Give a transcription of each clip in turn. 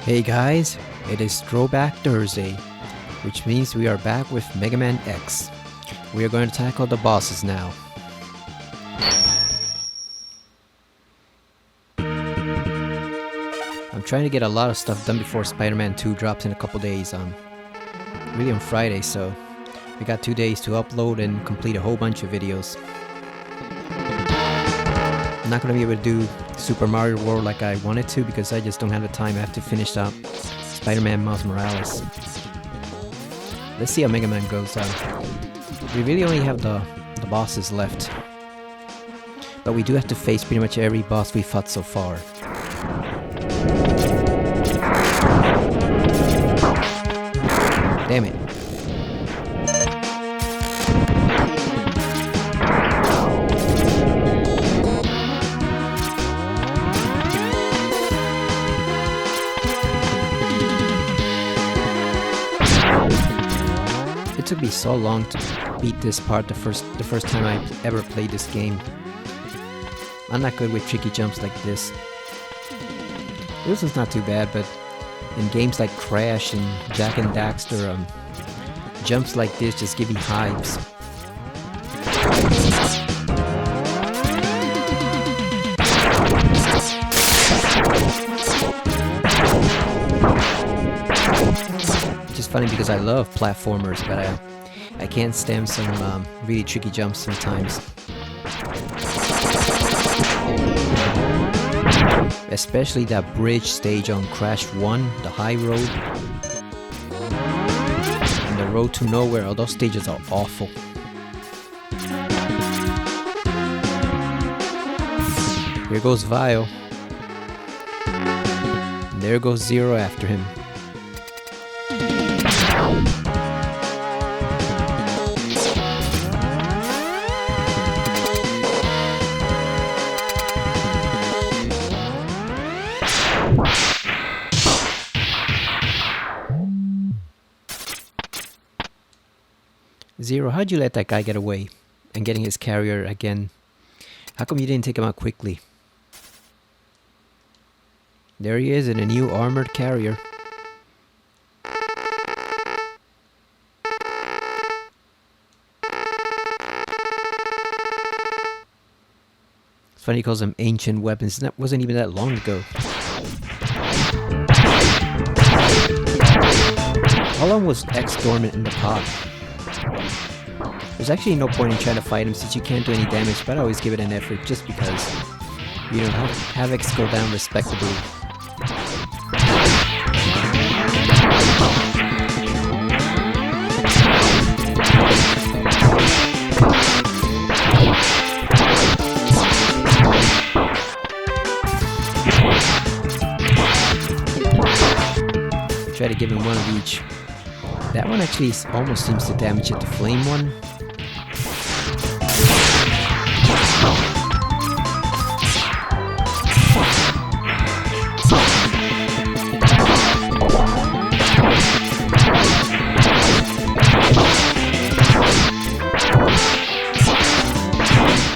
Hey guys, it is Throwback Thursday, which means we are back with Mega Man X. We are going to tackle the bosses now. I'm trying to get a lot of stuff done before Spider-Man 2 drops in a couple days, really on Friday, so we got 2 days to upload and complete a whole bunch of videos. I'm not going to be able to do Super Mario World like I wanted to because I just don't have the time. I have to finish up Spider-Man Miles Morales. Let's see how Mega Man goes. We really only have the bosses left, but we do have to face pretty much every boss we fought so far. Damn it. It took me so long to beat this part the first time I ever played this game. I'm not good with tricky jumps like this. This is not too bad, but in games like Crash and Jak and Daxter, jumps like this just give me hives. Which is funny because I love platformers, but I can't stand some really tricky jumps sometimes. Especially that bridge stage on Crash 1, the high road. And the road to nowhere, all those stages are awful. Here goes Vile. And there goes Zero after him. Zero, how'd you let that guy get away and getting his carrier again? How come you didn't take him out quickly? There he is in a new armored carrier. It's funny he calls them ancient weapons. That wasn't even that long ago. How long was X dormant in the pod? There's actually no point in trying to fight him since you can't do any damage, but I always give it an effort just because, you know, have X go down respectably. Try to give him one of each. That one actually almost seems to damage it, the flame one.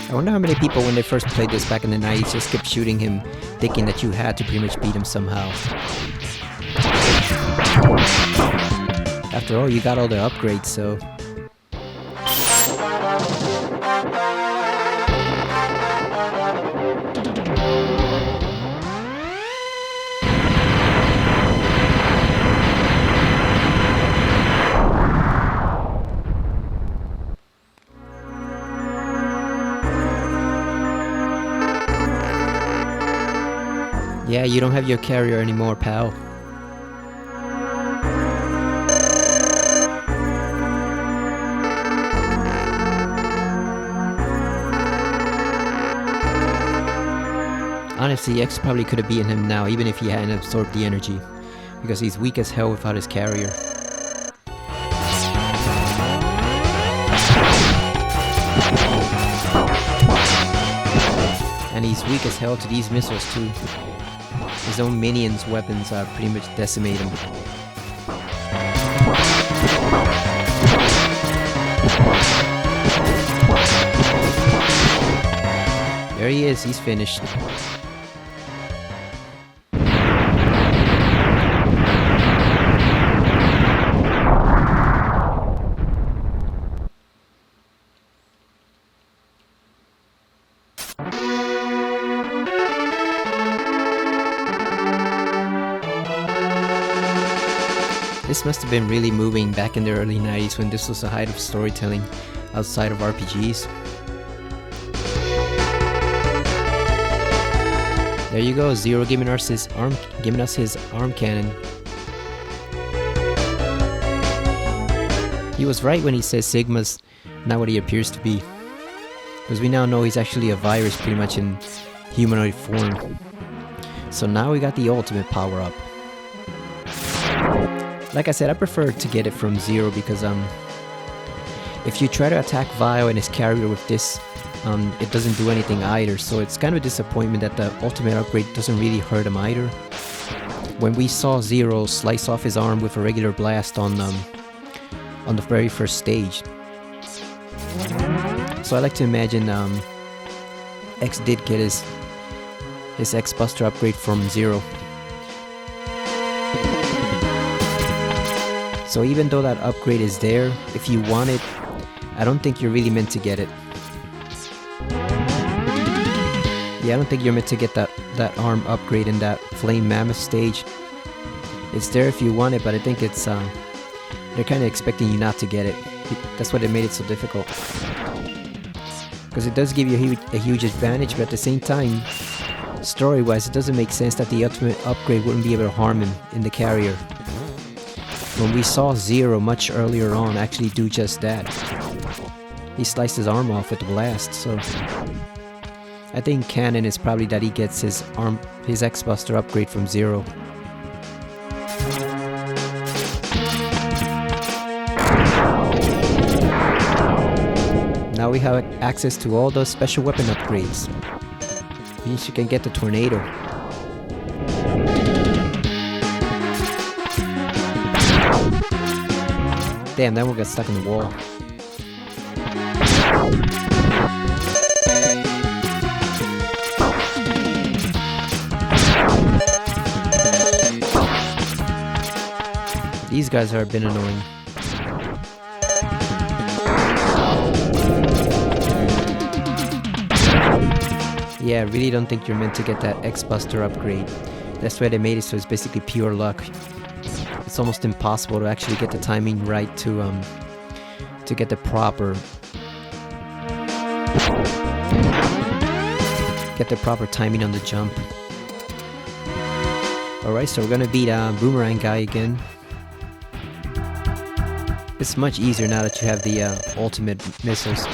I wonder how many people when they first played this back in the 90s just kept shooting him, thinking that you had to pretty much beat him somehow. After all, you got all the upgrades, so... Yeah, you don't have your carrier anymore, pal. Honestly, X probably could have beaten him now, even if he hadn't absorbed the energy, because he's weak as hell without his carrier. And he's weak as hell to these missiles too. His own minions' weapons pretty much decimate him. There he is, he's finished. This must have been really moving back in the early 90s when this was the height of storytelling outside of RPGs. There you go, Zero giving us his arm cannon. He was right when he says Sigma's not what he appears to be, because we now know he's actually a virus pretty much in humanoid form. So now we got the ultimate power up. Like I said, I prefer to get it from Zero because if you try to attack Vile and his carrier with this, it doesn't do anything either. So it's kind of a disappointment that the ultimate upgrade doesn't really hurt him either. When we saw Zero slice off his arm with a regular blast on the very first stage. So I like to imagine X did get his X-Buster upgrade from Zero. So even though that upgrade is there, if you want it, I don't think you're really meant to get it. Yeah, I don't think you're meant to get that arm upgrade in that Flame Mammoth stage. It's there if you want it, but I think it's they're kind of expecting you not to get it. That's what it made it so difficult. Because it does give you a huge advantage, but at the same time, story-wise, it doesn't make sense that the ultimate upgrade wouldn't be able to harm him in the carrier. When we saw Zero much earlier on actually do just that. He sliced his arm off with the blast, so I think canon is probably that he gets his X-Buster upgrade from Zero. Now we have access to all those special weapon upgrades. Means you can get the Tornado. Damn, that one got stuck in the wall. These guys are a bit annoying. Yeah, I really don't think you're meant to get that X-Buster upgrade. That's why they made it so it's basically pure luck. It's almost impossible to actually get the timing right to get the proper timing on the jump. Alright, so we're gonna beat Boomerang Guy again. It's much easier now that you have the ultimate missiles.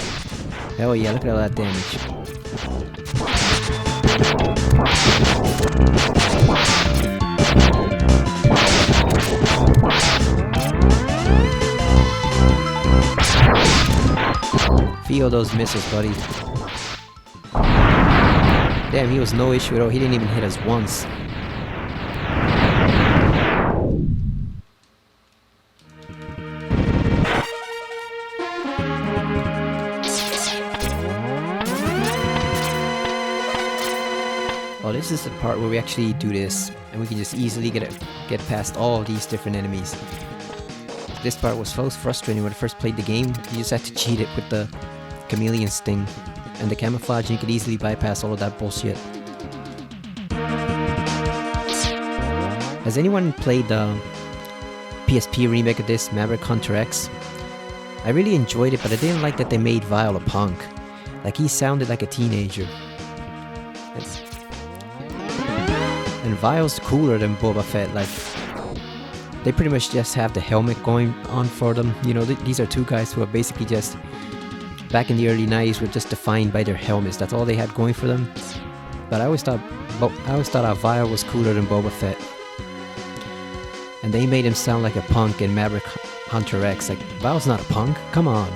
Hell yeah, look at all that damage. Feel those missiles, buddy. Damn, he was no issue at all. He didn't even hit us once. Well, this is the part where we actually do this, and we can just easily get past all these different enemies. This part was so frustrating when I first played the game. You just had to cheat it with the Chameleon Sting and the camouflage, and you could easily bypass all of that bullshit. Has anyone played the PSP remake of this, Maverick Hunter X? I really enjoyed it, but I didn't like that they made Vile a punk. Like, he sounded like a teenager. And Vile's cooler than Boba Fett. Like, they pretty much just have the helmet going on for them. You know, these are two guys who are basically just, back in the early 90s, were just defined by their helmets. That's all they had going for them. But I always thought Vile was cooler than Boba Fett. And they made him sound like a punk in Maverick Hunter X. Like, Vile's not a punk. Come on.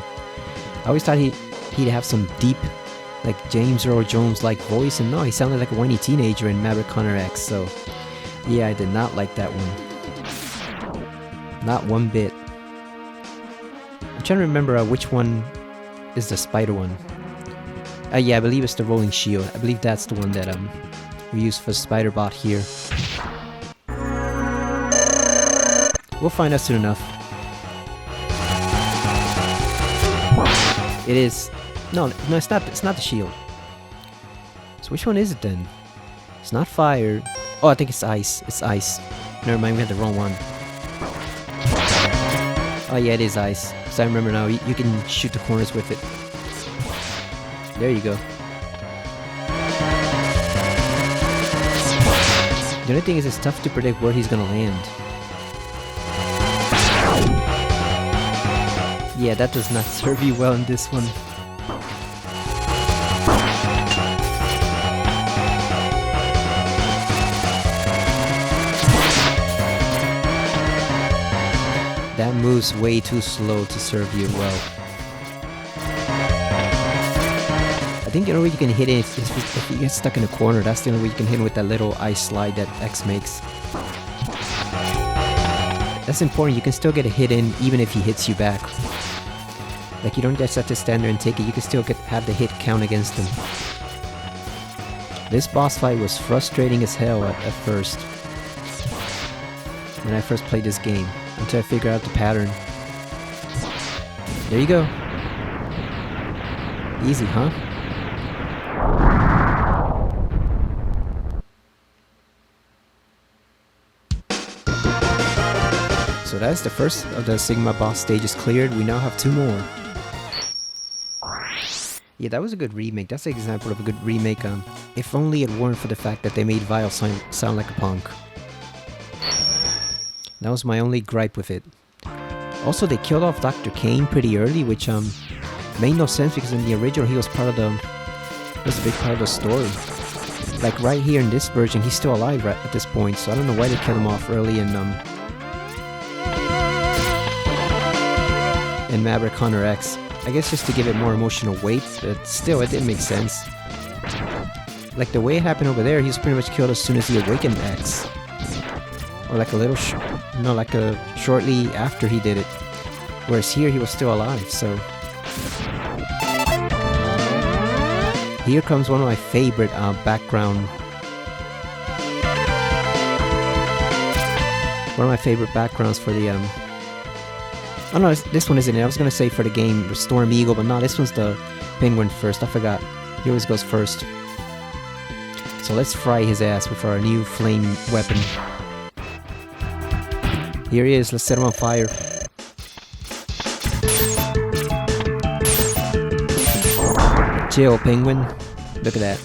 I always thought he'd have some deep, like James Earl Jones-like voice, and no, he sounded like a whiny teenager in Maverick Hunter X. So, yeah, I did not like that one. Not one bit. I'm trying to remember which one is the spider one. Yeah, I believe it's the rolling shield. I believe that's the one that we use for Spider Bot here. We'll find out soon enough. It is. No, it's not. It's not the shield. So which one is it then? It's not fire. Oh, I think it's ice. It's ice. Never mind, we had the wrong one. Oh yeah, it is ice. So I remember now, you can shoot the corners with it. There you go. The only thing is it's tough to predict where he's gonna land. Yeah, that does not serve you well in this one. That moves way too slow to serve you well. I think the only way you can hit it is if you get stuck in a corner. That's the only way you can hit it with that little ice slide that X makes. That's important. You can still get a hit in even if he hits you back. Like, you don't just have to stand there and take it. You can still have the hit count against him. This boss fight was frustrating as hell at first. When I first played this game. Until I figure out the pattern. There you go. Easy, huh? So that's the first of the Sigma boss stages cleared. We now have 2 more. Yeah, that was a good remake. That's an example of a good remake. If only it weren't for the fact that they made Vile sound like a punk. That was my only gripe with it. Also, they killed off Dr. Kane pretty early, which made no sense because in the original he was part of was a big part of the story. Like right here in this version, he's still alive right at this point, so I don't know why they killed him off early in Maverick Hunter X. I guess just to give it more emotional weight, but still, it didn't make sense. Like the way it happened over there, he was pretty much killed as soon as he awakened X. Or like a little, shortly after he did it. Whereas here he was still alive, so. Here comes one of my favorite background. One of my favorite backgrounds for the oh no, this one isn't it. I was gonna say for the game Storm Eagle, but no, this one's the Penguin first. I forgot. He always goes first. So let's fry his ass with our new flame weapon. Here he is, let's set him on fire. Chill, Penguin. Look at that.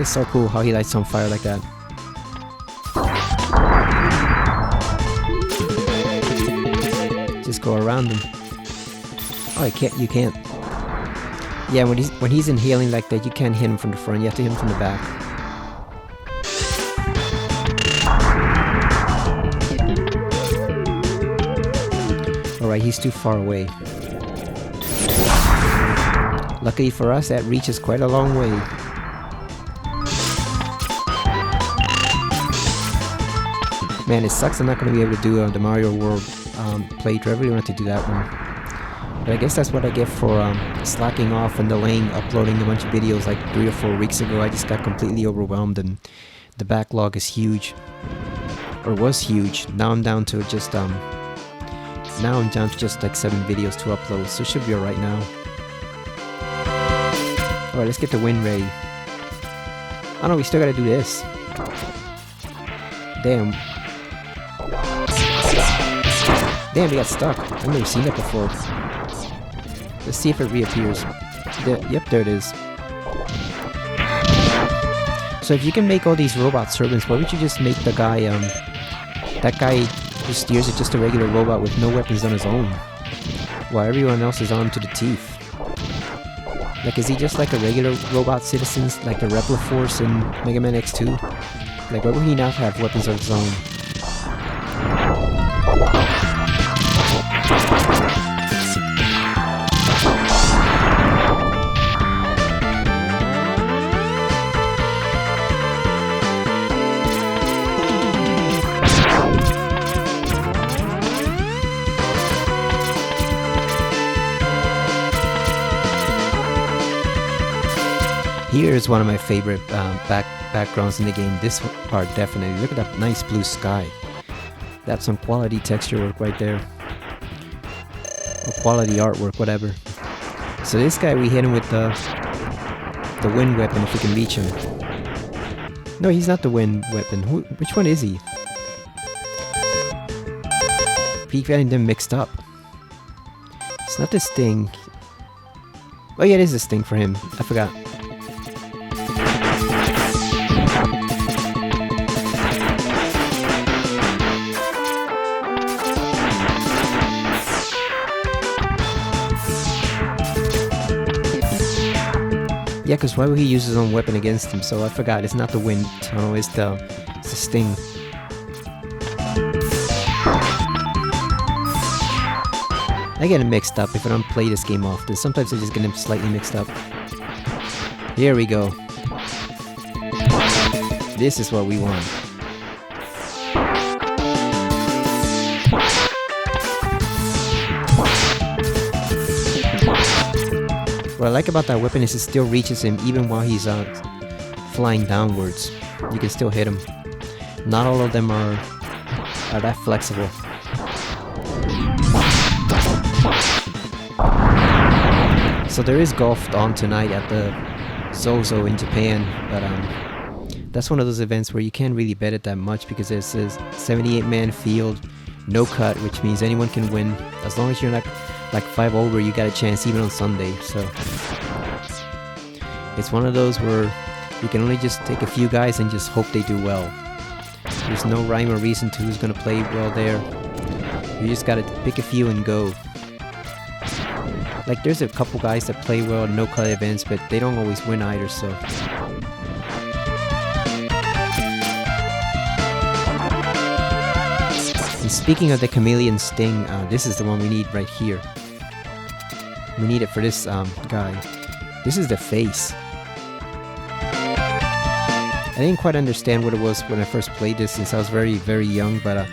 It's so cool how he lights on fire like that. Just go around him. Oh, you can't. Yeah, when he's inhaling like that, you can't hit him from the front, you have to hit him from the back. Alright, he's too far away. Luckily for us, that reaches quite a long way. Man, it sucks I'm not going to be able to do the Mario World playthrough. I really wanted to do that one. But I guess that's what I get for slacking off and delaying uploading a bunch of videos like 3 or 4 weeks ago. I just got completely overwhelmed and the backlog is huge. Or was huge. Now I'm down to just like 7 videos to upload, so it should be alright now. Alright, let's get the wind ready. Oh no, we still gotta do this. Damn. Damn, we got stuck. I've never seen that before. Let's see if it reappears. Yep, there it is. So if you can make all these robot servants, why would you just make the guy, that guy who steers it just a regular robot with no weapons on his own? While everyone else is armed to the teeth. Like, is he just like a regular robot citizen, like the Repler Force in Mega Man X2? Like, why would he not have weapons of his own? Here's one of my favorite backgrounds in the game. This part definitely. Look at that nice blue sky. That's some quality texture work right there. Or quality artwork, whatever. So this guy, we hit him with the wind weapon if we can reach him. No, he's not the wind weapon. Which one is he? Keep getting them mixed up. It's not the Sting. Oh yeah, it is the Sting for him. I forgot. Yeah, because why would he use his own weapon against him? So I forgot. It's not the wind tunnel. It's the Sting. I get them mixed up if I don't play this game often. Sometimes I just get them slightly mixed up. Here we go. This is what we want. What I like about that weapon is it still reaches him even while he's flying downwards. You can still hit him. Not all of them are that flexible. So there is golf on tonight at the Zozo in Japan, but that's one of those events where you can't really bet it that much because it's a 78-man field, no cut, which means anyone can win. As long as you're not like 5 over, you got a chance even on Sunday. So it's one of those where you can only just take a few guys and just hope they do well. There's no rhyme or reason to who's gonna play well there. You just gotta pick a few and go. Like there's a couple guys that play well in no-cut events, but they don't always win either, so. And speaking of the Chameleon Sting, this is the one we need right here. We need it for this guy. This is the face. I didn't quite understand what it was when I first played this since I was very, very young, but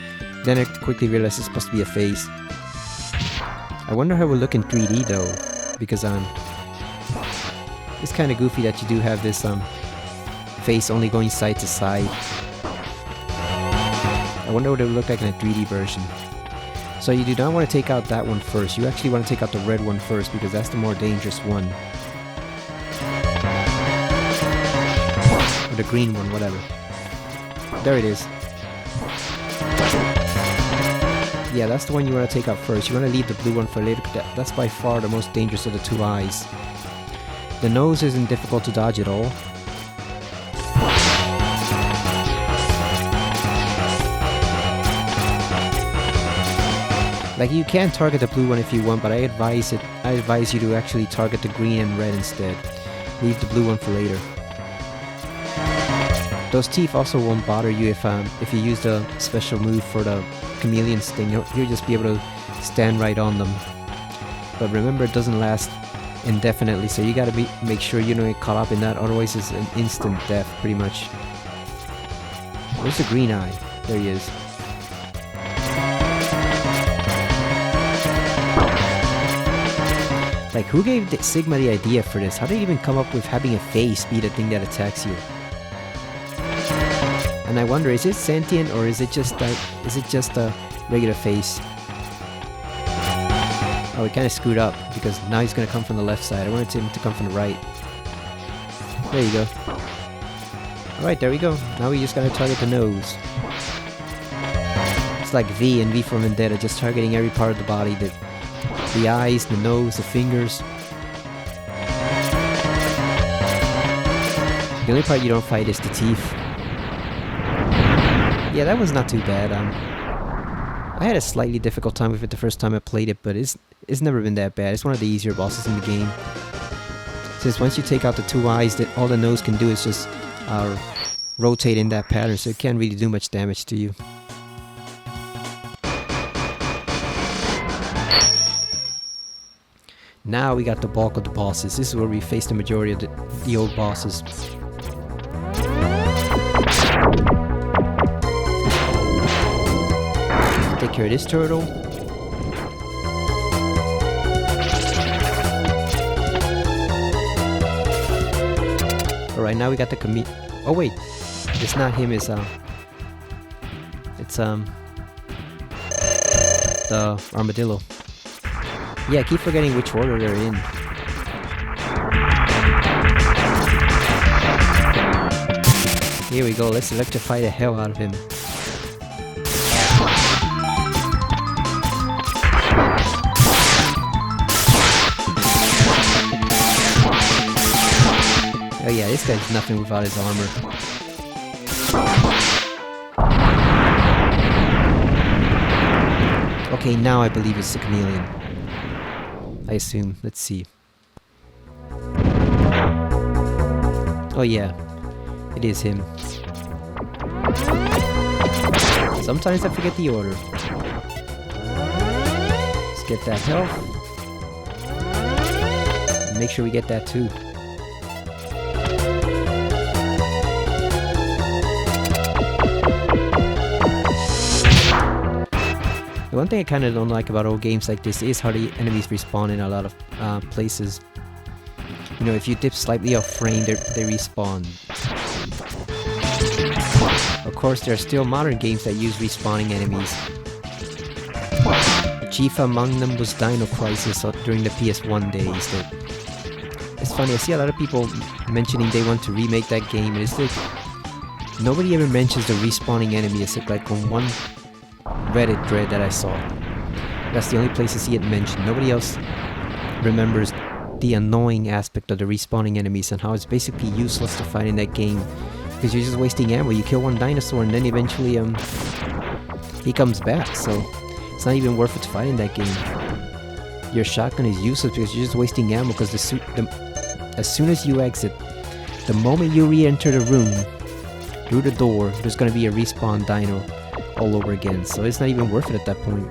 then I quickly realized it's supposed to be a face. I wonder how it would look in 3D though, because it's kind of goofy that you do have this face only going side to side. I wonder what it would look like in a 3D version. So you do not want to take out that one first. You actually want to take out the red one first because that's the more dangerous one. Or the green one, whatever. There it is. Yeah, that's the one you want to take out first. You want to leave the blue one for later. That's by far the most dangerous of the 2 eyes. The nose isn't difficult to dodge at all. Like you can target the blue one if you want, but I advise you to actually target the green and red instead. Leave the blue one for later. Those teeth also won't bother you if you use the special move for the Chameleon Sting. You'll just be able to stand right on them. But remember, it doesn't last indefinitely, so you gotta make sure you don't get caught up in that, otherwise it's an instant death, pretty much. Where's the green eye? There he is. Like, who gave Sigma the idea for this? How did they even come up with having a face be the thing that attacks you? And I wonder, is it sentient or is it just a regular face? Oh, we kind of screwed up because now he's gonna come from the left side. I wanted him to come from the right. There you go. Alright, there we go. Now we just gotta target the nose. It's like V and V for Vendetta, just targeting every part of the body. The eyes, the nose, the fingers. The only part you don't fight is the teeth. Yeah, that was not too bad. I had a slightly difficult time with it the first time I played it, but it's never been that bad. It's one of the easier bosses in the game. Since once you take out the 2 eyes, that all the nose can do is just rotate in that pattern, so it can't really do much damage to you. Now we got the bulk of the bosses. This is where we face the majority of the old bosses. Take care of this turtle. Alright, now we got the oh wait, it's not him, it's the armadillo. Yeah, I keep forgetting which order they're in. Here we go, let's electrify the hell out of him. Oh yeah, this guy's nothing without his armor. Okay, now I believe it's the chameleon. I assume. Let's see. Oh yeah, it is him. Sometimes I forget the order. Let's get that health. Make sure we get that too. The one thing I kind of don't like about old games like this is how the enemies respawn in a lot of places. You know, if you dip slightly off frame, they respawn. Of course, there are still modern games that use respawning enemies. Chief among them was Dino Crisis during the PS1 days. It's funny, I see a lot of people mentioning they want to remake that game, and it's like nobody ever mentions the respawning enemy except like on one Reddit thread that I saw. That's the only place I see it mentioned. Nobody else remembers the annoying aspect of the respawning enemies and how it's basically useless to fight in that game because you're just wasting ammo. You kill one dinosaur and then eventually he comes back, so it's not even worth it to fight in that game. Your shotgun is useless because you're just wasting ammo because as soon as you exit, the moment you re-enter the room through the door, there's gonna be a respawn dino all over again, so it's not even worth it at that point.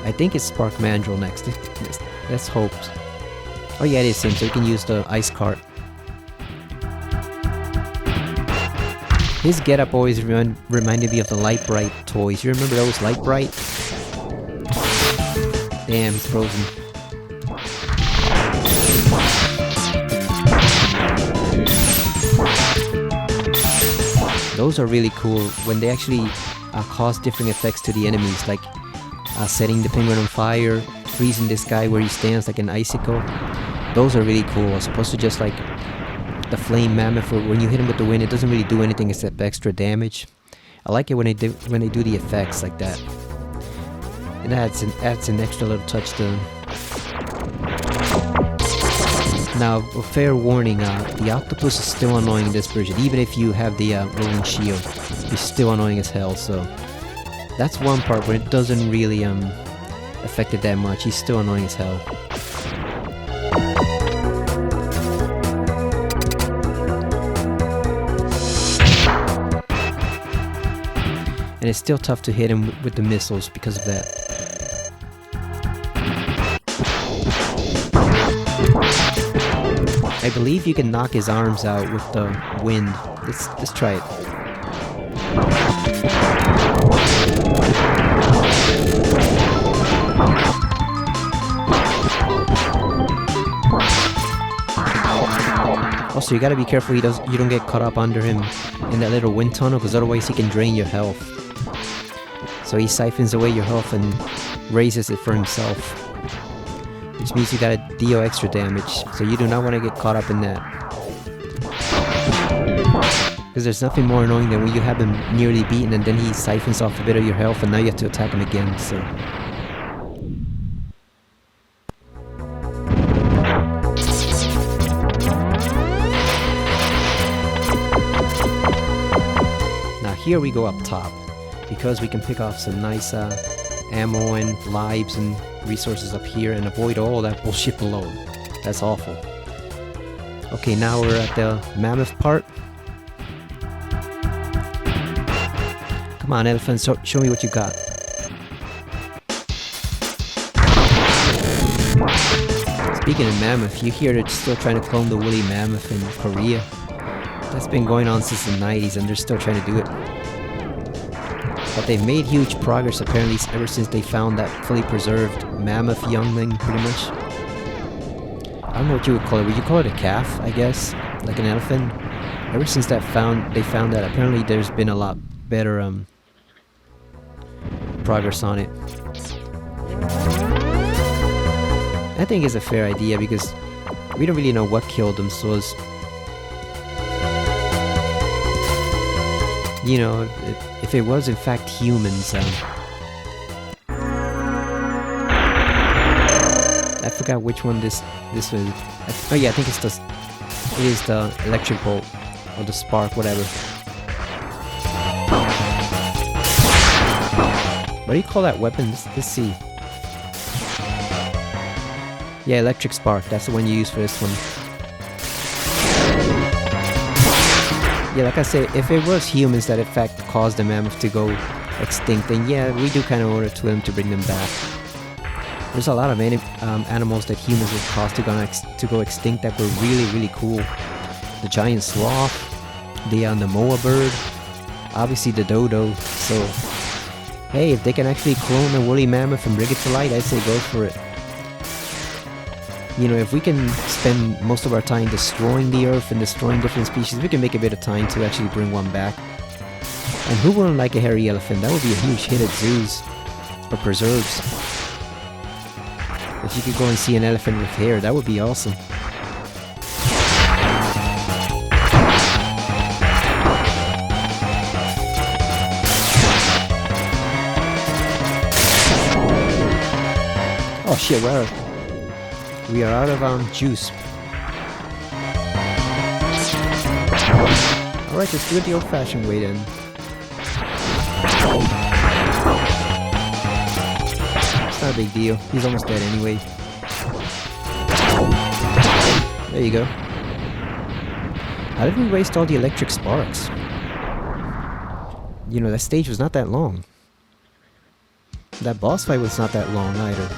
I think it's Spark Mandrill next. Let's hope. Oh yeah, it is him, so you can use the ice cart. His getup always reminded me of the Light Bright toys. You remember those Light Bright? Damn, it's frozen. Those are really cool when they actually cause different effects to the enemies, like setting the penguin on fire, freezing this guy where he stands like an icicle. Those are really cool, as opposed to just like the flame mammoth where when you hit him with the wind it doesn't really do anything except extra damage. I like it when they do the effects like that. It adds an extra little touch to them. Now, a fair warning, the octopus is still annoying in this version. Even if you have the rolling shield, he's still annoying as hell, so that's one part where it doesn't really affect it that much. He's still annoying as hell. And it's still tough to hit him with the missiles because of that. I believe you can knock his arms out with the wind. Let's try it. Also, you gotta be careful you don't get caught up under him in that little wind tunnel, because otherwise he can drain your health. So he siphons away your health and raises it for himself, which means you gotta deal extra damage, so you do not want to get caught up in that. Because there's nothing more annoying than when you have him nearly beaten and then he siphons off a bit of your health and now you have to attack him again, so... Now here we go up top, because we can pick off some nice ammo and lives and resources up here and avoid all that bullshit below. That's awful. Okay, now we're at the mammoth part. Come on, elephant, show me what you got. Speaking of mammoth, you hear they're still trying to clone the woolly mammoth in Korea. That's been going on since the 90s and they're still trying to do it. But they've made huge progress apparently ever since they found that fully preserved mammoth youngling, pretty much. I don't know what you would call it. Would you call it a calf, I guess? Like an elephant? Ever since they found that, apparently there's been a lot better progress on it. I think it's a fair idea because We don't really know what killed them, so it's... You know, if it was in fact humans, I forgot which one this was. Oh yeah, I think it is the electric bolt or the spark, whatever. What do you call that weapon? Let's see. Yeah, electric spark. That's the one you use for this one. Yeah, like I said, if it was humans that in fact caused the mammoth to go extinct, then yeah, we do kind of owe it to them to bring them back. There's a lot of animals that humans have caused to go extinct that were really, really cool. The giant sloth, the Moa bird, obviously the dodo. So, hey, if they can actually clone a woolly mammoth and bring it to light, I'd say go for it. You know, if we can spend most of our time destroying the earth and destroying different species, we can make a bit of time to actually bring one back. And who wouldn't like a hairy elephant? That would be a huge hit at zoos or preserves. If you could go and see an elephant with hair, that would be awesome. Oh shit, we are out of juice. Alright, let's do it the old-fashioned way then. It's not a big deal. He's almost dead anyway. There you go. How did we waste all the electric sparks? You know, that stage was not that long. That boss fight was not that long either.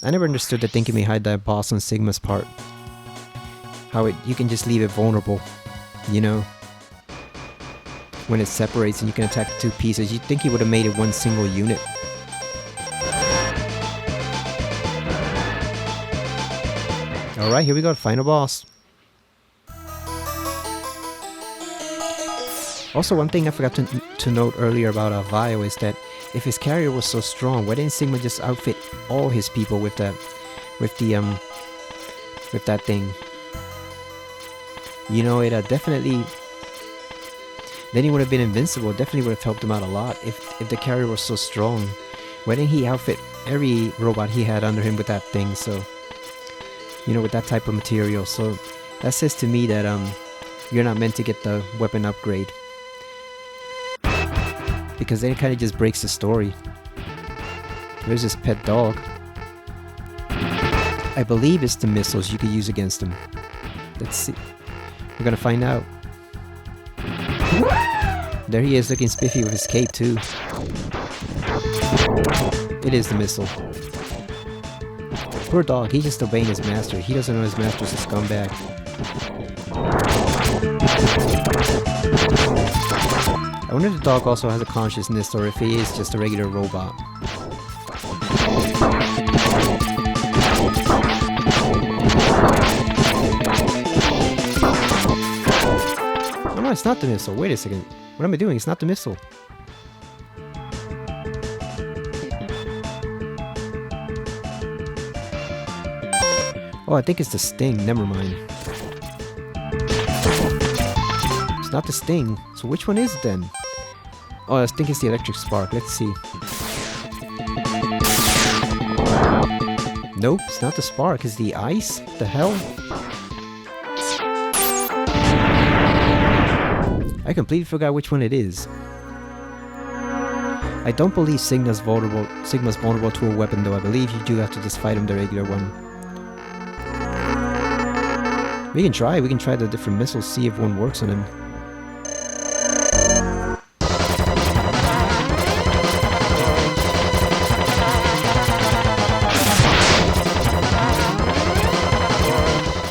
I never understood the thinking behind that boss on Sigma's part. How you can just leave it vulnerable, you know? When it separates and you can attack two pieces, you'd think he would have made it one single unit. Alright, here we go, final boss. Also, one thing I forgot to note earlier about Vio is that if his carrier was so strong, why didn't Sigma just outfit all his people with that thing? You know, it definitely... Then he would have been invincible. Definitely would have helped him out a lot if the carrier was so strong. Why didn't he outfit every robot he had under him with that thing? So, you know, with that type of material. So that says to me that you're not meant to get the weapon upgrade, because then it kind of just breaks the story. Where's his pet dog? I believe it's the missiles you could use against him. Let's see. We're gonna find out. There he is, looking spiffy with his cape too. It is the missile. Poor dog, he's just obeying his master. He doesn't know his master's a scumbag. I wonder if the dog also has a consciousness, or if he is just a regular robot. Oh no, it's not the missile. Wait a second. What am I doing? It's not the missile. Oh, I think it's the sting. Never mind. It's not the sting. So which one is it then? Oh, I think it's the electric spark. Let's see. Nope, it's not the spark. It's the ice? The hell? I completely forgot which one it is. I don't believe Sigma's vulnerable to a weapon though. I believe you do have to just fight him the regular one. We can try the different missiles, see if one works on him.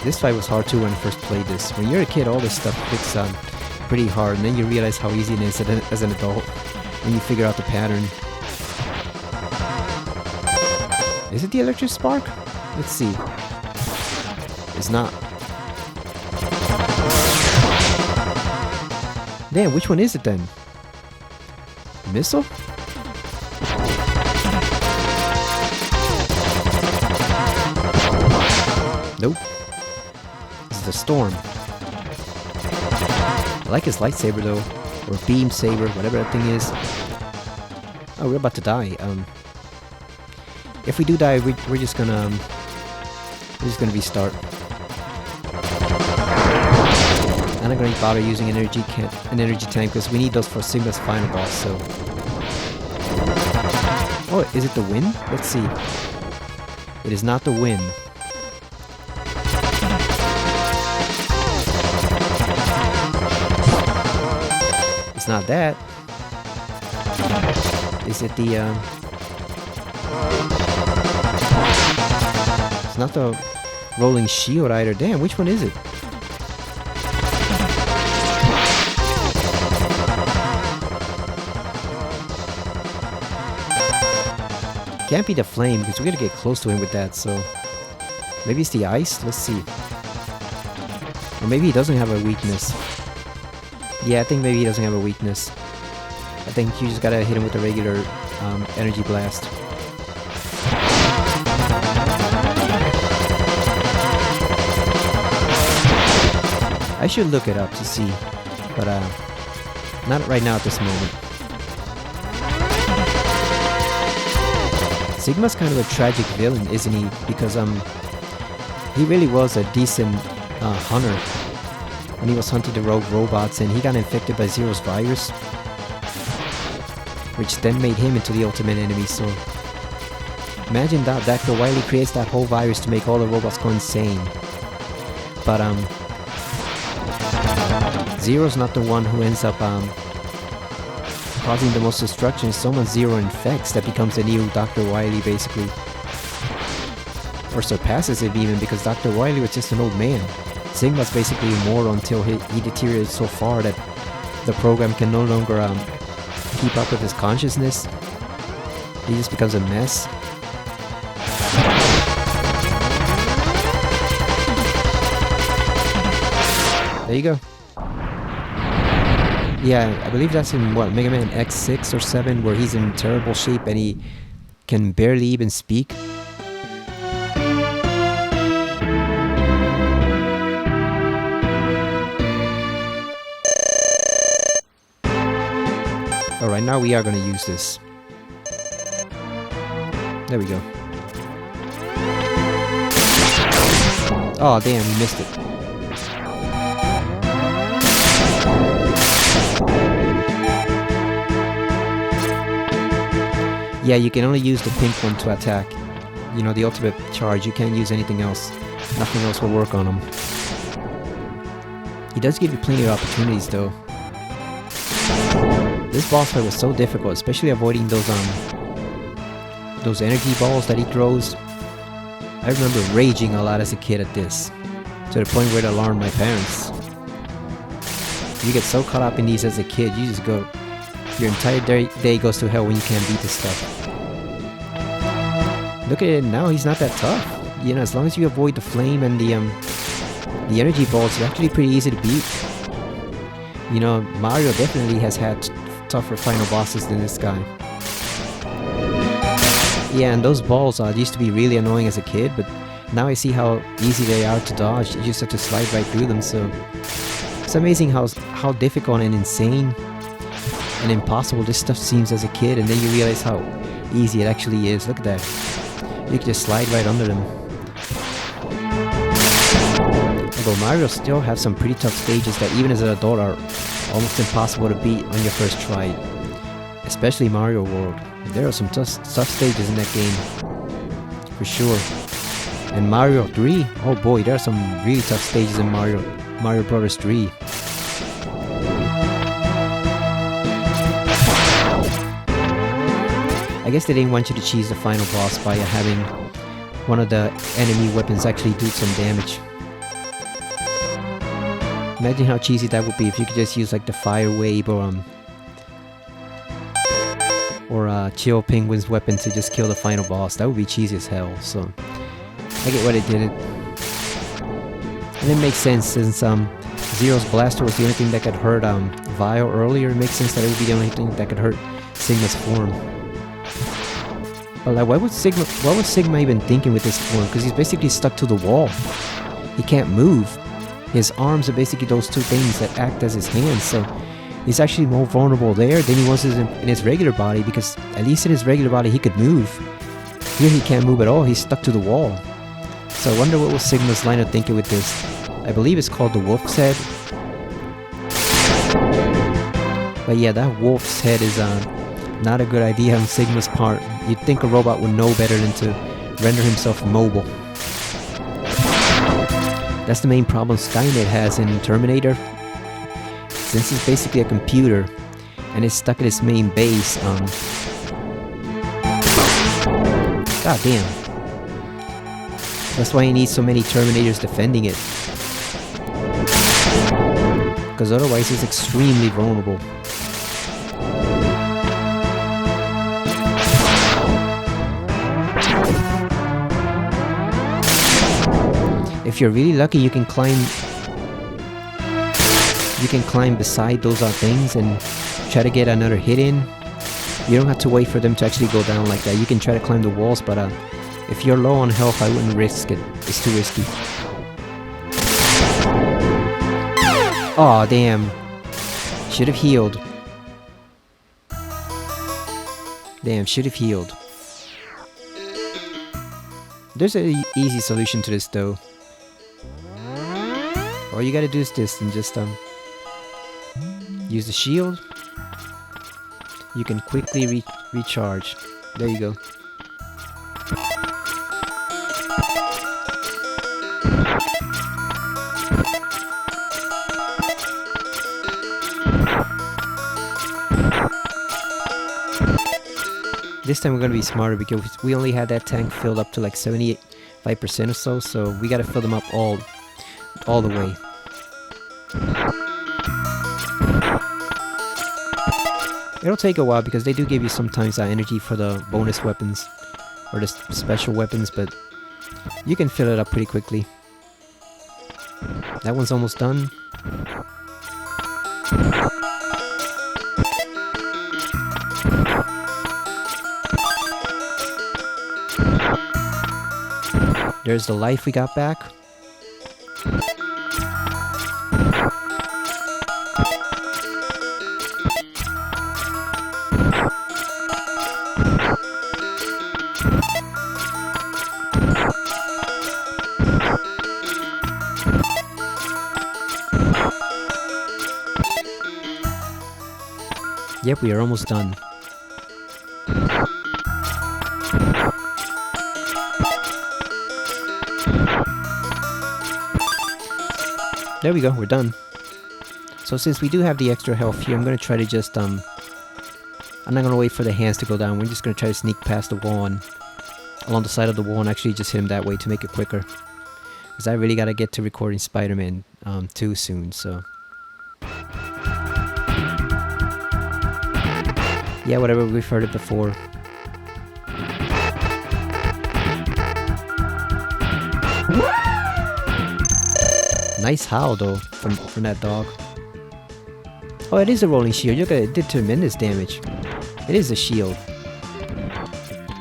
This fight was hard too when I first played this. When you're a kid, all this stuff hits pretty hard, and then you realize how easy it is as an adult when you figure out the pattern. Is it the electric spark? Let's see. It's not. Damn, which one is it then? Nope. This is the Storm. I like his lightsaber though, or beam saber, whatever that thing is. Oh, we're about to die. If we do die, we're just gonna restart. I'm not gonna bother using an energy tank because we need those for Sigma's final boss. So, oh, is it the wind? Let's see. It is not the wind. It's not that. Is it the it's not the rolling shield either. Damn, which one is it? Can't be the flame because we gotta get close to him with that, so maybe it's the ice? Let's see. Or maybe he doesn't have a weakness. Yeah, I think maybe he doesn't have a weakness. I think you just gotta hit him with a regular energy blast. I should look it up to see, but not right now at this moment. Sigma's kind of a tragic villain, isn't he? Because he really was a decent hunter when he was hunting the rogue robots, and he got infected by Zero's virus, which then made him into the ultimate enemy. So imagine that Dr. Wily creates that whole virus to make all the robots go insane. But Zero's not the one who ends up causing the most destruction. Someone Zero infects that becomes the new Dr. Wily, basically. Or surpasses it even, because Dr. Wily was just an old man. Sigma's basically immortal until he deteriorates so far that the program can no longer keep up with his consciousness. He just becomes a mess. There you go. Yeah, I believe that's in what, Mega Man X6 or 7, where he's in terrible shape and he can barely even speak. Alright, now we are going to use this. There we go. Oh damn, we missed it. Yeah, you can only use the pink one to attack. You know, the ultimate charge. You can't use anything else. Nothing else will work on him. He does give you plenty of opportunities though. This boss fight was so difficult, especially avoiding those energy balls that he throws. I remember raging a lot as a kid at this, to the point where it alarmed my parents. You get so caught up in these as a kid, you just go, your entire day goes to hell when you can't beat this stuff. Look at it now, he's not that tough. You know, as long as you avoid the flame and the energy balls, it's actually pretty easy to beat. You know, Mario definitely has had tougher final bosses than this guy. Yeah, and those balls used to be really annoying as a kid, but now I see how easy they are to dodge. You just have to slide right through them, so it's amazing how difficult and insane and impossible this stuff seems as a kid, and then you realize how easy it actually is. Look at that. You can just slide right under them. Although Mario still has some pretty tough stages that even as an adult are almost impossible to beat on your first try. Especially Mario World. There are some tough stages in that game. For sure. And Mario 3, oh boy, there are some really tough stages in Mario Bros. 3. I guess they didn't want you to cheese the final boss by having one of the enemy weapons actually do some damage. Imagine how cheesy that would be if you could just use like the Fire Wave or Chill Penguin's weapon to just kill the final boss. That would be cheesy as hell, so I get why they did it. And it makes sense since Zero's blaster was the only thing that could hurt Vile earlier. It makes sense that it would be the only thing that could hurt Sigma's form. But like, what was Sigma even thinking with this form? Because he's basically stuck to the wall. He can't move. His arms are basically those two things that act as his hands, so he's actually more vulnerable there than he was in his regular body, because at least in his regular body he could move. Here he can't move at all, he's stuck to the wall. So I wonder what was Sigma's line of thinking with this. I believe it's called the wolf's head. But yeah, that wolf's head is not a good idea on Sigma's part. You'd think a robot would know better than to render himself mobile. That's the main problem Skynet has in Terminator. Since it's basically a computer and it's stuck at its main base, god damn. That's why you need so many Terminators defending it. Because otherwise it's extremely vulnerable. If you're really lucky, you can climb beside those things and try to get another hit in. You don't have to wait for them to actually go down like that. You can try to climb the walls, but if you're low on health, I wouldn't risk it. It's too risky. Aw, damn. Should have healed. Damn, should have healed. There's an easy solution to this though. All you gotta do is this and just use the shield. You can quickly recharge. There you go. This time we're gonna be smarter because we only had that tank filled up to like 75% or so we gotta fill them up all the way. It'll take a while because they do give you sometimes energy for the bonus weapons or the special weapons, but you can fill it up pretty quickly. That one's almost done. There's the life we got back. Yep, we are almost done. There we go, we're done. So since we do have the extra health here, I'm gonna try to just I'm not gonna wait for the hands to go down. We're just gonna try to sneak past the wall and along the side of the wall and actually just hit him that way to make it quicker. Because I really gotta get to recording Spider-Man 2 soon, so. Yeah, whatever, we've heard it before. Nice howl though from that dog. Oh, it is a rolling shield. Look at it, it did tremendous damage. It is a shield.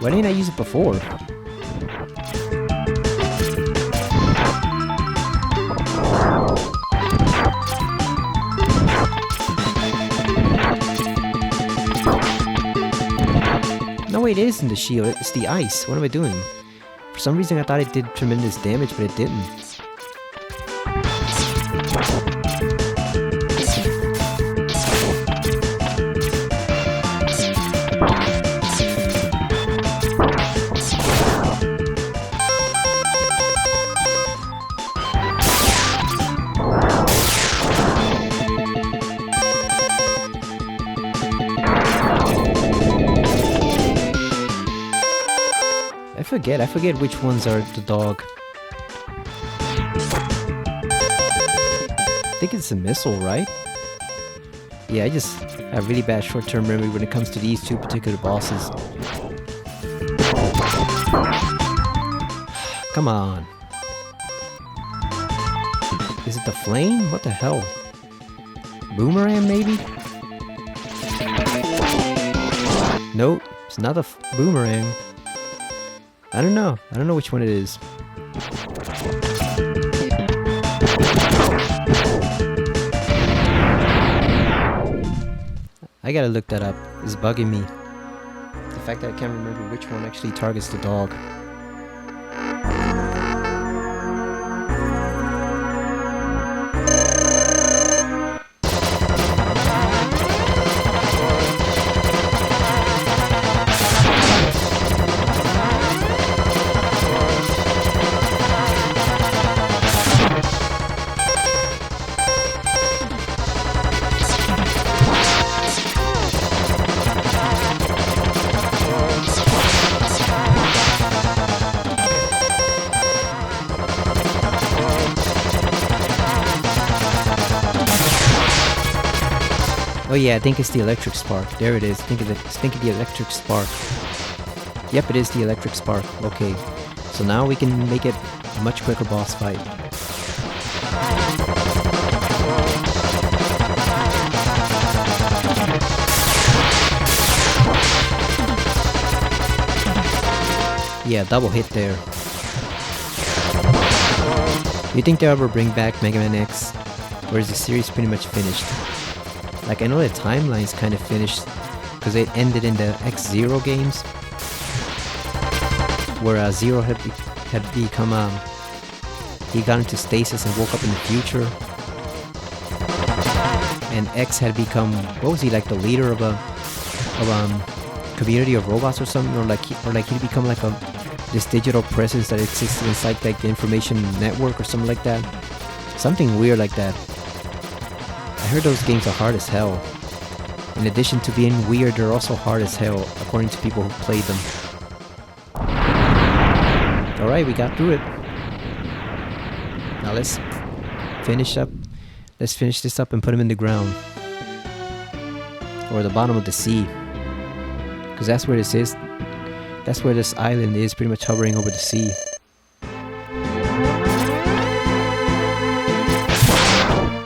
Why didn't I use it before? No, wait, it isn't the shield. It's the ice. What am I doing? For some reason I thought it did tremendous damage, but it didn't. I forget which ones are the dog. I think it's a missile, right? Yeah, I just have really bad short-term memory when it comes to these two particular bosses. Come on. Is it the flame? What the hell? Boomerang, maybe? Nope, it's not a boomerang. I don't know. I don't know which one it is. I gotta look that up. It's bugging me. The fact that I can't remember which one actually targets the dog. Oh yeah, I think it's the electric spark. There it is. Think of the electric spark. Yep, it is the electric spark. Okay, so now we can make it a much quicker boss fight. Yeah, double hit there. You think they'll ever bring back Mega Man X? Or is the series pretty much finished? Like, I know the timeline's kind of finished because it ended in the X-Zero games, where Zero had become he got into stasis and woke up in the future, and X had become, what was he, like the leader of a community of robots or something, or he'd become like this digital presence that existed inside like the information network or something like that, something weird like that. I heard those games are hard as hell. In addition to being weird, they're also hard as hell, according to people who played them. Alright, we got through it. Now let's finish this up and put him in the ground. Or the bottom of the sea. Because that's where this is. That's where this island is, pretty much hovering over the sea.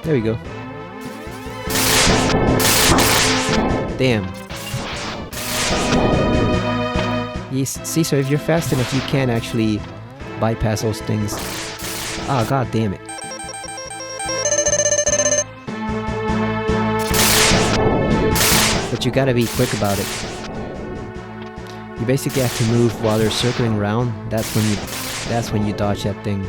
There we go. Damn. Yes, see, so if you're fast enough, you can actually bypass those things. Ah, god damn it. But you gotta be quick about it. You basically have to move while they're circling around. That's when you dodge that thing.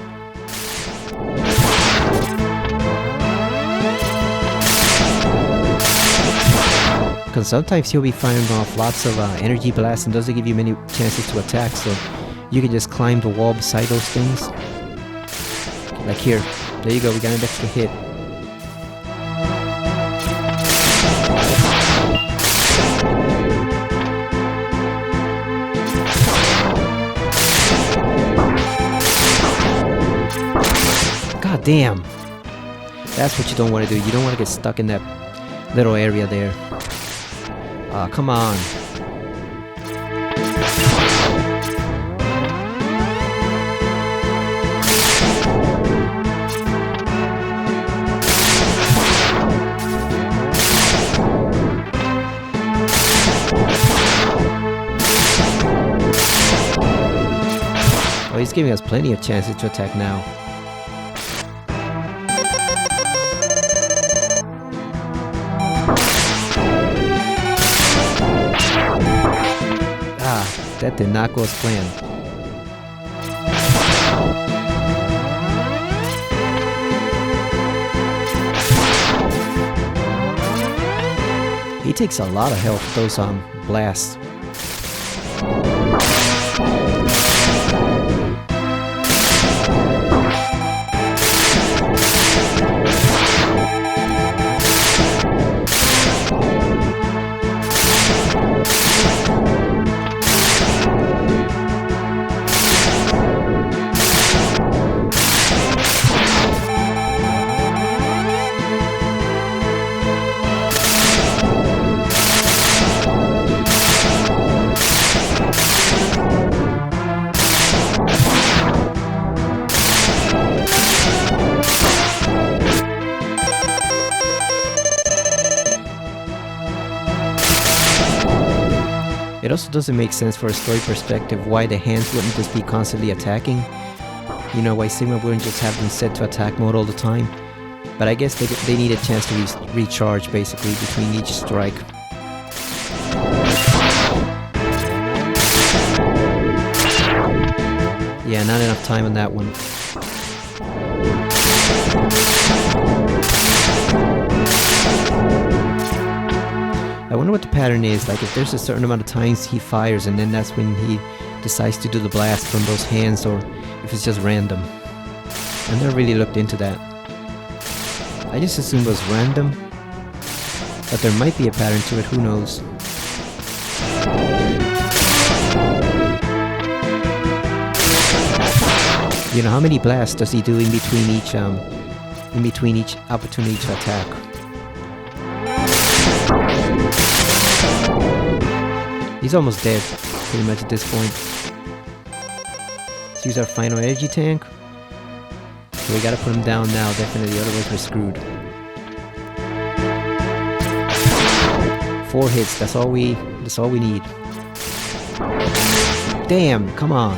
Because sometimes he'll be firing off lots of energy blasts and doesn't give you many chances to attack, so you can just climb the wall beside those things. Like here. There you go, we got an extra hit. God damn. That's what you don't want to do. You don't want to get stuck in that little area there. Ah, come on. Oh, he's giving us plenty of chances to attack now. That did not go as planned. He takes a lot of health with those blasts. It also doesn't make sense for a story perspective why the hands wouldn't just be constantly attacking. You know, why Sigma wouldn't just have them set to attack mode all the time. But I guess they need a chance to recharge basically between each strike. Yeah, not enough time on that one. I wonder what the pattern is, like if there's a certain amount of times he fires and then that's when he decides to do the blast from those hands, or if it's just random. I never really looked into that. I just assumed it was random, but there might be a pattern to it, who knows. You know, how many blasts does he do in between each opportunity to attack? He's almost dead, pretty much at this point. Let's use our final energy tank. So we gotta put him down now, definitely, otherwise we're screwed. 4 hits, that's all we need. Damn, come on.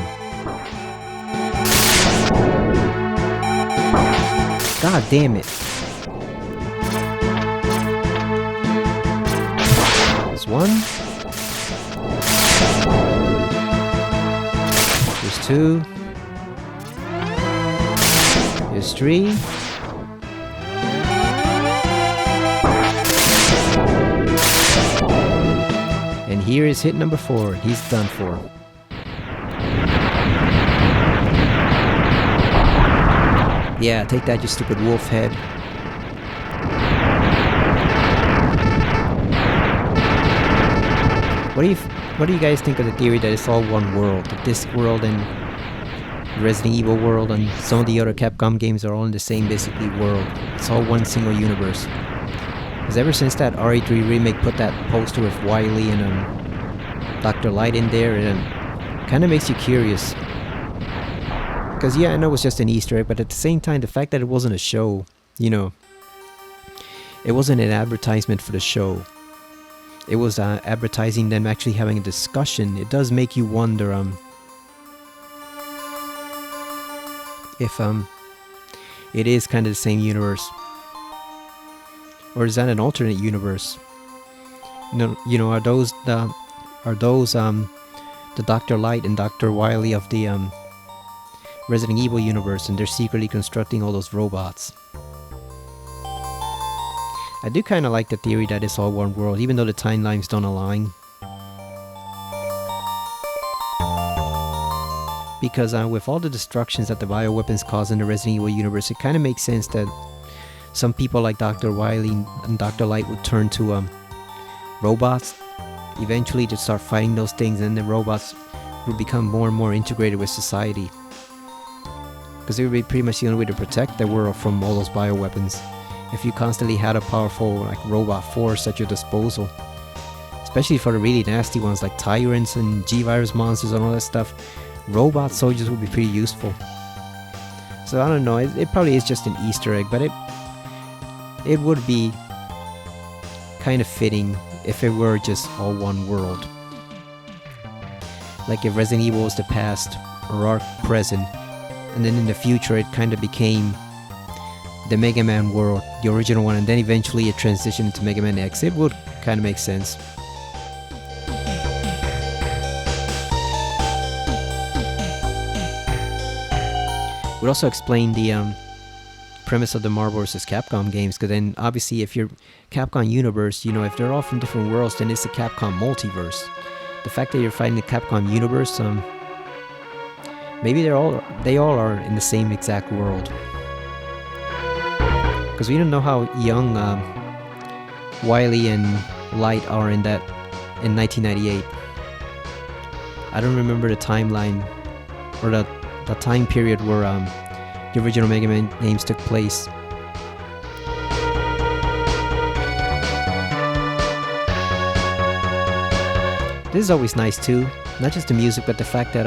God damn it. There's 1. There's 2. There's 3. And here is hit number 4. He's done for. Yeah, take that, you stupid wolf head. What do you guys think of the theory that it's all one world? That this world and Resident Evil world and some of the other Capcom games are all in the same basically world. It's all one single universe. Because ever since that RE3 remake put that poster with Wily and Dr. Light in there, it kind of makes you curious. Because yeah, I know it was just an Easter egg, but at the same time, the fact that it wasn't a show, you know, it wasn't an advertisement for the show. It was advertising them actually having a discussion. It does make you wonder if it is kind of the same universe, or is that an alternate universe? You know, are those the Dr. Light and Dr. Wily of the Resident Evil universe, and they're secretly constructing all those robots? I do kind of like the theory that it's all one world, even though the timelines don't align. Because with all the destructions that the bioweapons cause in the Resident Evil universe, it kind of makes sense that some people like Dr. Wily and Dr. Light would turn to robots eventually to start fighting those things, and the robots would become more and more integrated with society. Because it would be pretty much the only way to protect the world from all those bioweapons. If you constantly had a powerful like robot force at your disposal. Especially for the really nasty ones like tyrants and G-virus monsters and all that stuff. Robot soldiers would be pretty useful. So I don't know, it probably is just an Easter egg, but it would be kind of fitting if it were just all one world. Like if Resident Evil was the past or our present, and then in the future it kind of became the Mega Man world, the original one, and then eventually it transitioned into Mega Man X. It would kind of make sense. Would also explain the premise of the Marvel vs. Capcom games, because then obviously if you're Capcom universe, you know, if they're all from different worlds, then it's a Capcom multiverse. The fact that you're fighting the Capcom universe, maybe they all are in the same exact world. Because we don't know how young Wily and Light are in 1998. I don't remember the timeline or the time period where the original Mega Man games took place. This is always nice too, not just the music, but the fact that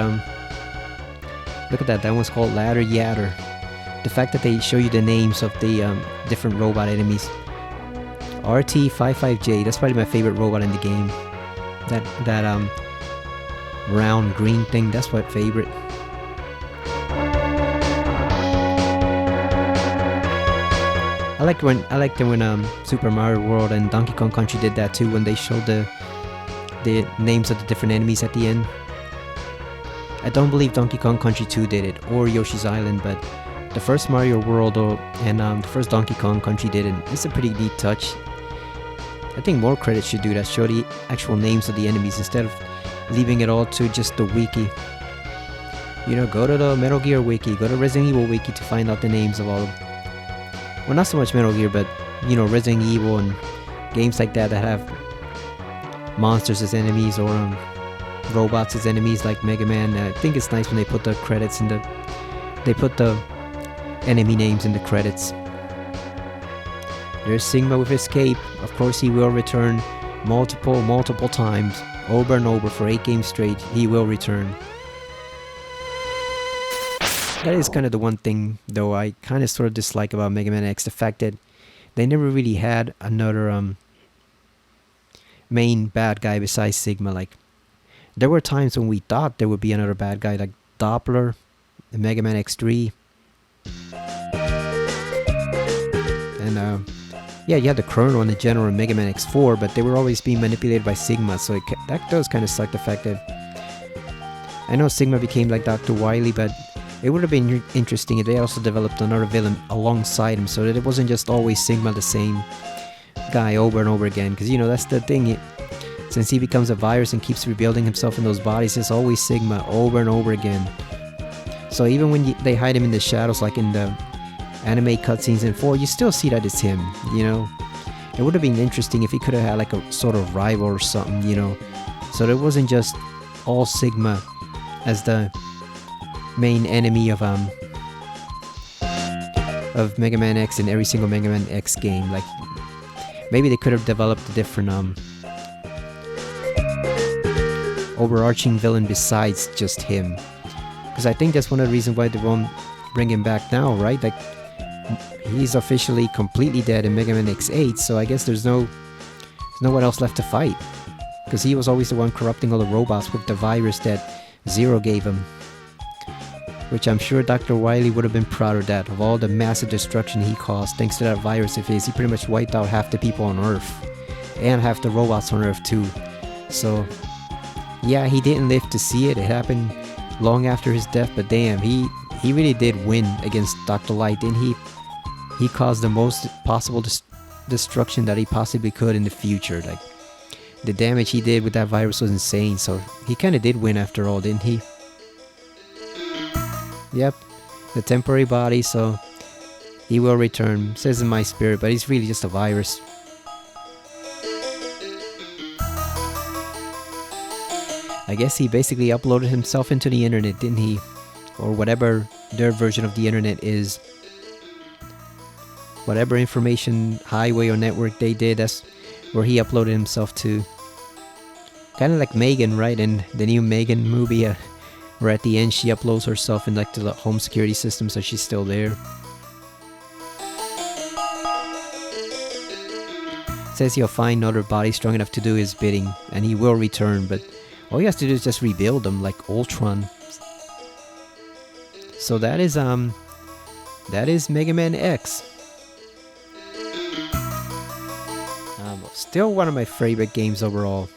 look at that one's called Ladder Yatter. The fact that they show you the names of the different robot enemies. RT-55J, that's probably my favorite robot in the game. That round green thing. That's my favorite. I liked it when Super Mario World and Donkey Kong Country did that too, when they showed the names of the different enemies at the end. I don't believe Donkey Kong Country 2 did it, or Yoshi's Island, but the first Mario World and the first Donkey Kong Country did it. It's a pretty neat touch. I think more credits should do that, show the actual names of the enemies instead of leaving it all to just the wiki. You know, go to the Metal Gear wiki, go to Resident Evil wiki to find out the names of all of them. Well, not so much Metal Gear, but, you know, Resident Evil and games like that have monsters as enemies or robots as enemies like Mega Man. I think it's nice when they put the credits in they put the enemy names in the credits. There's Sigma with Escape. Of course, he will return multiple times, over and over for 8 games straight. He will return. That is kind of the one thing, though, I kind of sort of dislike about Mega Man X, the fact that they never really had another main bad guy besides Sigma. Like, there were times when we thought there would be another bad guy, like Doppler in Mega Man X3. And yeah, you had the Colonel and the General in Mega Man X4, but they were always being manipulated by Sigma, so that does kind of suck, the fact that I know Sigma became like Dr. Wily, but it would have been interesting if they also developed another villain alongside him, so that it wasn't just always Sigma, the same guy over and over again. Because, you know, that's the thing. Since he becomes a virus and keeps rebuilding himself in those bodies, it's always Sigma over and over again. So even when they hide him in the shadows, like in the anime cutscenes in 4, you still see that it's him, you know. It would have been interesting if he could have had like a sort of rival or something, you know. So it wasn't just all Sigma as the main enemy of Mega Man X in every single Mega Man X game. Like, maybe they could have developed a different overarching villain besides just him. Because I think that's one of the reasons why they won't bring him back now, right? Like, he's officially completely dead in Mega Man X8, so I guess there's no one else left to fight. Because he was always the one corrupting all the robots with the virus that Zero gave him. Which I'm sure Dr. Wily would have been proud of that, of all the massive destruction he caused thanks to that virus of his. He pretty much wiped out half the people on Earth, and half the robots on Earth too. So, yeah, he didn't live to see it. It happened long after his death, but damn, he really did win against Dr. Light, and he caused the most possible destruction that he possibly could in the future. Like, the damage he did with that virus was insane, so he kind of did win after all, didn't he? Yep, the temporary body, so he will return, says in my spirit, but he's really just a virus. I guess he basically uploaded himself into the internet, didn't he? Or whatever their version of the internet is. Whatever information highway or network they did, that's where he uploaded himself to. Kind of like Megan, right? In the new Megan movie, where at the end she uploads herself in like to the home security system, so she's still there. Says he'll find another body strong enough to do his bidding, and he will return, but all he has to do is just rebuild them like Ultron. So that is Mega Man X. Still one of my favorite games overall.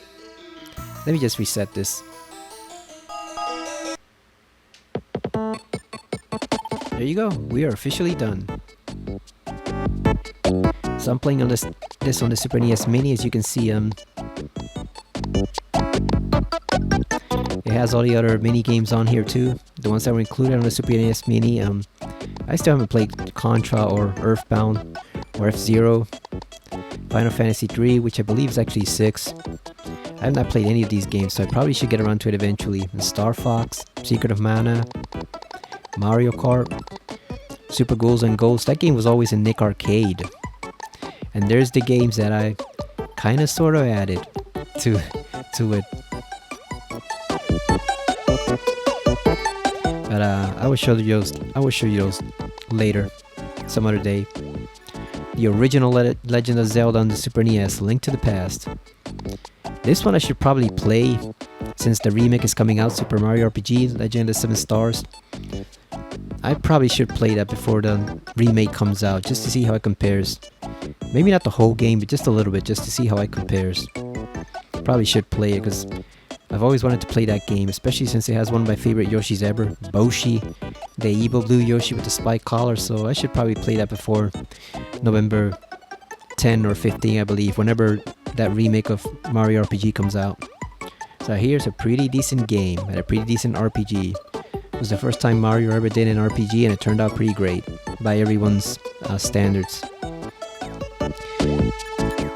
Let me just reset this. There you go. We are officially done. So I'm playing on this on the Super NES Mini, as you can see. It has all the other mini games on here too. The ones that were included on the Super NES Mini. I still haven't played Contra or Earthbound or F-Zero. Final Fantasy 3, which I believe is actually 6. I have not played any of these games, so I probably should get around to it eventually. And Star Fox, Secret of Mana, Mario Kart, Super Ghouls and Ghosts. That game was always in Nick Arcade. And there's the games that I kind of sort of added to it. But I will show you those later, some other day. The original Legend of Zelda on the Super NES, Link to the Past. This one I should probably play since the remake is coming out, Super Mario RPG Legend of the Seven Stars. I probably should play that before the remake comes out, just to see how it compares. Maybe not the whole game, but just a little bit, just to see how it compares. Probably should play it, because I've always wanted to play that game, especially since it has one of my favorite Yoshis ever, Boshi, the evil blue Yoshi with the spike collar, so I should probably play that before November 10 or 15, I believe, whenever that remake of Mario RPG comes out. So here's a pretty decent game, and a pretty decent RPG. It was the first time Mario ever did an RPG, and it turned out pretty great, by everyone's standards.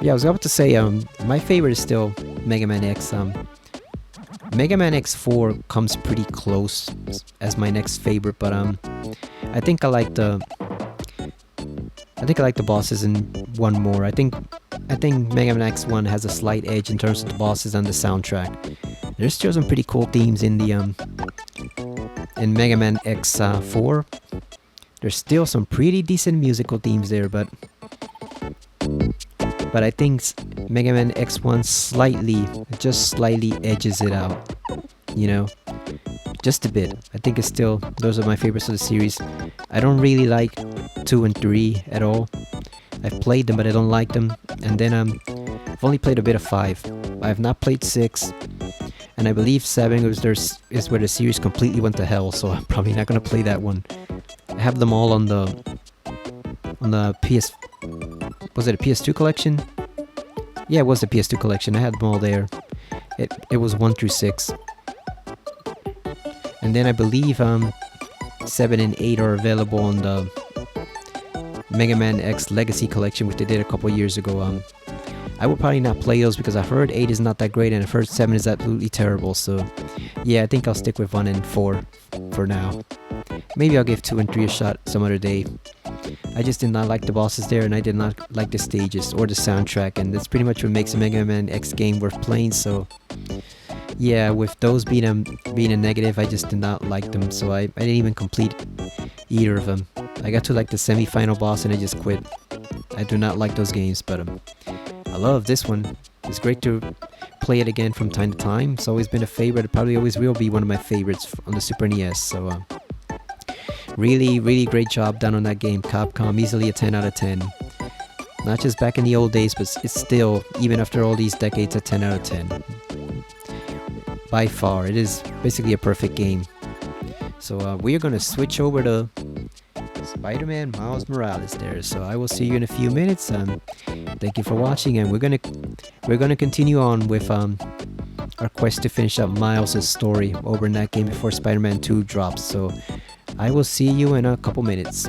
Yeah, I was about to say, my favorite is still Mega Man X. Mega Man X4 comes pretty close as my next favorite, but I think I like the bosses in one more. I think Mega Man X1 has a slight edge in terms of the bosses and the soundtrack. There's still some pretty cool themes in the in Mega Man X4. There's still some pretty decent musical themes there, but I think Mega Man X1 just slightly edges it out, you know, just a bit. I think it's still, those are my favorites of the series. I don't really like 2 and 3 at all. I've played them, but I don't like them. And then I've only played a bit of 5. I have not played 6, and I believe 7 is where the series completely went to hell, so I'm probably not gonna play that one. I have them all on the PS. Was it a PS2 collection? Yeah, it was the PS2 collection. I had them all there. It was 1 through 6. And then I believe 7 and 8 are available on the Mega Man X Legacy collection, which they did a couple years ago. I would probably not play those because I've heard 8 is not that great and I've heard 7 is absolutely terrible. So yeah, I think I'll stick with 1 and 4 for now. Maybe I'll give 2 and 3 a shot some other day. I just did not like the bosses there, and I did not like the stages or the soundtrack, and that's pretty much what makes a Mega Man X game worth playing. So yeah, with those being a negative, I just did not like them, so I didn't even complete either of them. I got to like the semi-final boss and I just quit. I do not like those games, but I love this one. It's great to play it again from time to time. It's always been a favorite. It probably always will be one of my favorites on the Super NES. So really, really great job done on that game, Capcom. Easily a 10 out of 10. Not just back in the old days, but it's still, even after all these decades, a 10 out of 10. By far, it is basically a perfect game. So we are going to switch over to Spider-Man Miles Morales there. So I will see you in a few minutes. Thank you for watching, and we're gonna continue on with our quest to finish up Miles' story over in that game before Spider-Man 2 drops. So I will see you in a couple minutes.